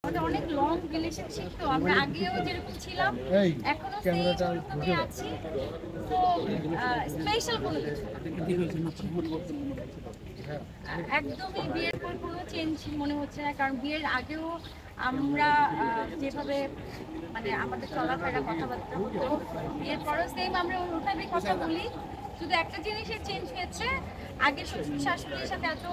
আমাদের অনেক long relationship, তো আমরা আগেও যেরকম ছিলাম এখনো সেই রকমই আছি। তো স্পেশাল কোনো কিছু একদমই বিয়ের পর কোনো চেঞ্জ মনে হচ্ছে না, কারণ বিয়ের আগেও আমরা যেভাবে মানে আমাদের চলাফেরা কথাবার্তা হতো, বিয়ের পরও সেম আমরা ওইভাবে কথা বলি। শুধু একটা জিনিসের চেঞ্জ হয়েছে, আগে শ্বশুর শাশুড়ির সাথে এত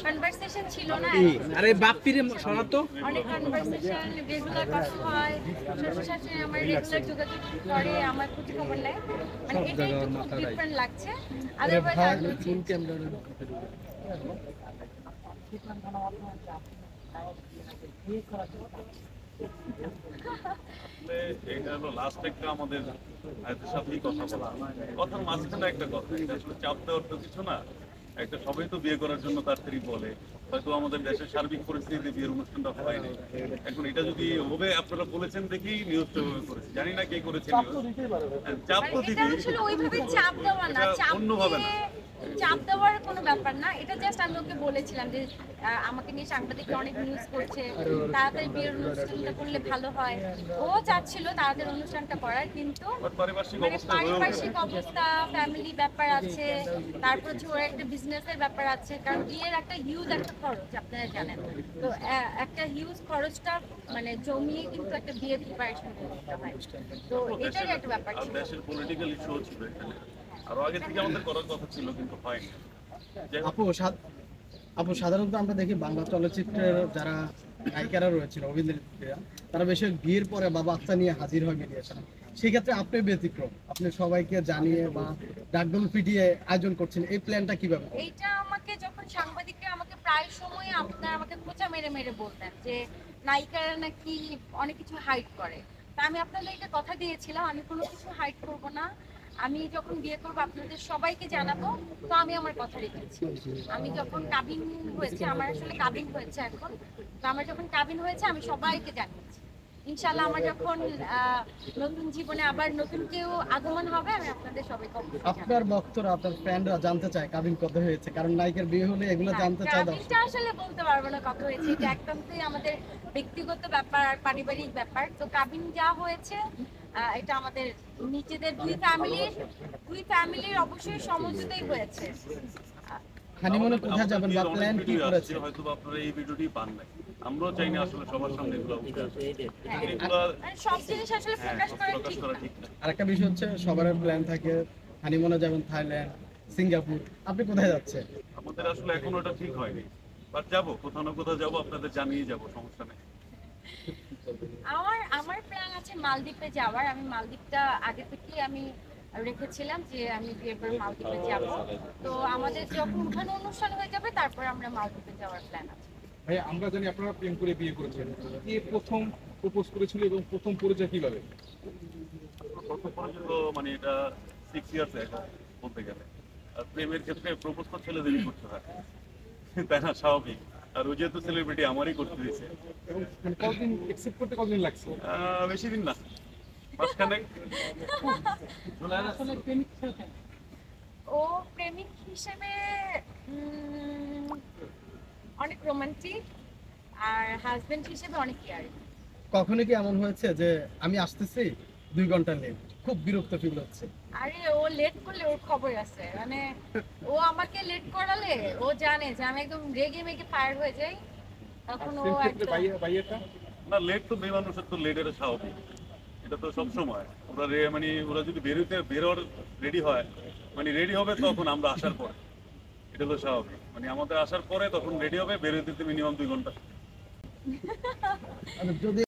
কনভারসেশন ছিল না, আরে বাপ্পিরে শোনাতো অনেক কনভারসেশন রেগুলার কথা হয়। শ্বশুর শাশুড়ি আমার রেগুলার যোগাযোগ করে, আমার খোঁজ খবর নেয়, মানে এটা একটু খুব ডিফারেন্ট লাগছে। এটা হলো লাস্ট একটা আমাদের ভাইদের সাথেই কথা বলা, কথার মাঝখানে একটা কথা, এটা আসলে চাপ দেওয়ার তো কিছু না। একটা সবাই তো বিয়ে করার জন্য তাড়াতাড়ি বলে, হয়তো আমাদের দেশের সার্বিক পরিস্থিতিতে বিয়ের অনুষ্ঠানটা হয়নি। এখন এটা যদি হবে আপনারা বলেছেন দেখি নিউজটা করেছি, জানি না কে করেছে চাপ তো দিবি, আসলে ওইভাবে চাপ দেওয়া না, চাপ অন্যভাবে না, চাপ দেওয়ার কোনো ব্যাপার না। এটা জাস্ট আমি ওকে বলেছিলাম যে আমাকে নিয়ে সাংবাদিকরা অনেক নিউজ করছে, তাড়াতাড়ি বিয়ের অনুষ্ঠানটা করলে ভালো হয়। ও চাচ্ছিল তাড়াতাড়ি অনুষ্ঠানটা করার, কিন্তু পারিপার্শ্বিক অবস্থা, ফ্যামিলি ব্যাপার আছে, তারপর হচ্ছে ওর একটা বিজনেসের ব্যাপার আছে, কারণ বিয়ের একটা হিউজ একটা খরচ আপনারা জানেন। তো একটা হিউজ খরচটা মানে জমিয়ে কিন্তু একটা বিয়ের প্রিপারেশন করতে হয়, তো এটাই একটা ব্যাপার ছিল। দেশের পলিটিক্যাল ইস্যু ছিল এখানে, আরো আগে থেকে আমাদের করার কথা ছিল কিন্তু হয়নি। আপু সাধারণত আমরা দেখি বাংলা চলচ্চিত্রের যারা নায়িকারা রয়েছেন, অভিনেত্রীরা, তারা বেশি বিয়ের পরে বা বাচ্চা নিয়ে হাজির হয় মিডিয়ার সামনে। সেই ক্ষেত্রে আপনি ব্যতিক্রম, আপনি সবাইকে জানিয়ে বা ডাকডোল পিটিয়ে আয়োজন করছেন, এই প্ল্যানটা কিভাবে? এইটা আমাকে যখন সাংবাদিকরা আমাকে প্রায় সময় আপনারা আমাকে খোঁচা মেরে মেরে বলতেন যে নায়িকারা নাকি অনেক কিছু হাইড করে, তা আমি আপনাদের এটা কথা দিয়েছিলাম আমি কোনো কিছু হাইড করব না। আমি যখন বিয়ে করবো আপনাদের সবাইকে জানাবো, তো আমি আমার কথা রেখেছি। আমি যখন কাবিন হয়েছে, আমার আসলে কাবিন হয়েছে এখন, তো আমার যখন কাবিন হয়েছে আমি সবাইকে জানিয়েছি। ইনশাআল্লাহ আমার যখন নতুন জীবনে আবার নতুন কেউ আগমন হবে, আমি আপনাদের সবাইকে আপনার ভক্তরা, আপনার ফ্যানরা জানতে চায় কাবিন কত হয়েছে, কারণ নায়িকার বিয়ে হলে এগুলো জানতে চায়। কাবিনটা আসলে বলতে পারবো না কত হয়েছে, এটা একদমই আমাদের ব্যক্তিগত ব্যাপার আর পারিবারিক ব্যাপার। তো কাবিন যা হয়েছে এটা আমাদের নিজেদের দুই ফ্যামিলির অবশ্যই সমঝোতাই হয়েছে। হানিমুনে কোথায় যাবেন বা প্ল্যান কি করেছে? হয়তো আপনারা এই ভিডিওটি পান নাই, আমরাও চাই না আসলে সবার সামনে এগুলো উঠে আসে। সব জিনিস আসলে প্রকাশ করা ঠিক না। আরেকটা বিষয় হচ্ছে সবার প্ল্যান থাকে হানিমুনে যাবেন থাইল্যান্ড, সিঙ্গাপুর, আপনি কোথায় যাচ্ছেন? আমাদের আসলে এখনো এটা ঠিক হয়নি, বাট যাবো, কোথাও না কোথাও যাবো, আপনাদের জানিয়ে যাবো, সমস্যা নেই। আমার প্ল্যান আছে মালদ্বীপে যাওয়ার। আমি মালদ্বীপটা আগে থেকেই আমি রেখেছিলাম যে আমি বিয়ের পর মালদ্বীপে যাব। তো আমাদের যখন ওখানে অনুষ্ঠান হয়ে যাবে তারপর আমরা মালদ্বীপে যাওয়ার প্ল্যান আছে। ভাই আমরা জানি আপনারা প্রেম করে বিয়ে করেছেন, কে প্রথম প্রপোজ করেছিল এবং প্রথম পরিচয় কিভাবে? প্রথম পর্যন্ত মানে এটা 6 ইয়ার্স এখন বলতে গেলে, আর প্রেমের ক্ষেত্রে প্রপোজ তো ছেলেদেরই করতে হয়, তাই না? স্বাভাবিক। আর ও যেহেতু সেলিব্রিটি আমারই করতে দিয়েছে। এবং মানে কতদিন অ্যাকসেপ্ট করতে কতদিন লাগছে? বেশি দিন না, মাঝখানে। ও প্রেমিক হিসেবে অনেক রোমান্টিক, আর হাজবেন্ড হিসেবে অনেক কেয়ারিং। কখনো কি এমন হয়েছে যে আমি আসতেছি 2 ঘন্টা লেট, খুব বিরক্ত ফিল হচ্ছে? আরে ও লেট করলে ওর খবর আছে, মানে ও আমাকে লেট করালে ও জানে যে আমি একদম রেগে মেগে ফায়ার হয়ে যাই, তখন ও একদম ভাইয়াটা না, লেট তো মেয়ে মানুষের তো লেট, এটা স্বাভাবিক, এটা তো সবসময়। ওরা মানে ওরা যদি বেরোর রেডি হয়, মানে রেডি হবে তখন আমরা আসার পরে, এটা তো স্বাভাবিক। মানে আমাদের আসার পরে তখন রেডি হবে, বেরোতে মিনিমাম 2 ঘন্টা। যদি